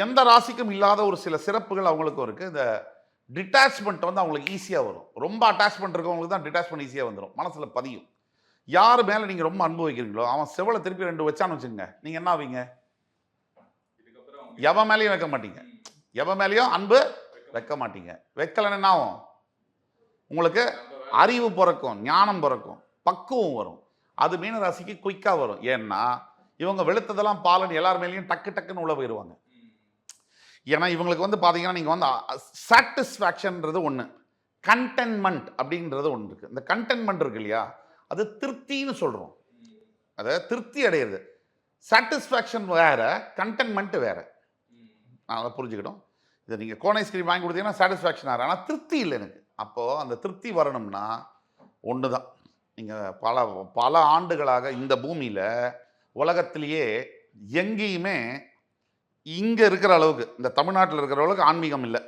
எந்த ராசிக்கும் இல்லாத ஒரு சில சிறப்புகள் அவங்களுக்கும் இருக்குது. இந்த டிட்டாச்மெண்ட் வந்து அவங்களுக்கு ஈஸியாக வரும். ரொம்ப அட்டாச்மெண்ட் இருக்கவங்களுக்கு தான் டிட்டாச்மெண்ட் ஈஸியாக வந்துடும், மனசில் பதியும். யார் மேலே நீங்கள் ரொம்ப அன்பு வைக்கிறீங்களோ அவன் செவலை திருப்பி 2 வச்சான்னு வச்சுங்க, நீங்கள் என்ன ஆவீங்க? எவன் மேலேயும் வைக்க மாட்டீங்க. எவன் மேலேயும் அன்பு வைக்க மாட்டீங்க. வைக்கலன்னு என்ன ஆகும்? உங்களுக்கு அறிவு பிறக்கும், ஞானம் பிறக்கும், பக்குவம் வரும். அது மீன ராசிக்கு குயிக்காக வரும். ஏன்னா இவங்க வெளுத்ததெல்லாம் பாலன் எல்லார் மேலேயும் டக்கு டக்குன்னு உள்ள போயிடுவாங்க. ஏன்னா இவங்களுக்கு வந்து பார்த்தீங்கன்னா நீங்கள் வந்து சாட்டிஸ்ஃபேக்ஷன்ன்றது ஒன்று, கண்டென்மெண்ட் அப்படின்றது ஒன்று இருக்குது. இந்த கண்டென்மெண்ட் இருக்கு இல்லையா, அது திருப்தின்னு சொல்கிறோம். அதை திருப்தி அடையிறது. சாட்டிஸ்ஃபேக்ஷன் வேற, கண்டென்மெண்ட் வேற. நான் அதை புரிஞ்சுக்கிட்டோம். இதை நீங்கள் கோன் ஐஸ்கிரீம் வாங்கி கொடுத்தீங்கன்னா சாட்டிஸ்ஃபேக்ஷன் ஆகிற, ஆனால் திருப்தி இல்லை எனக்கு. அப்போது அந்த திருப்தி வரணும்னா ஒன்று தான். நீங்கள் பல பல ஆண்டுகளாக இந்த பூமியில் உலகத்திலேயே எங்கேயுமே இங்கே இருக்கிற அளவுக்கு, இந்த தமிழ்நாட்டில் இருக்கிற அளவுக்கு ஆன்மீகம் இல்லை.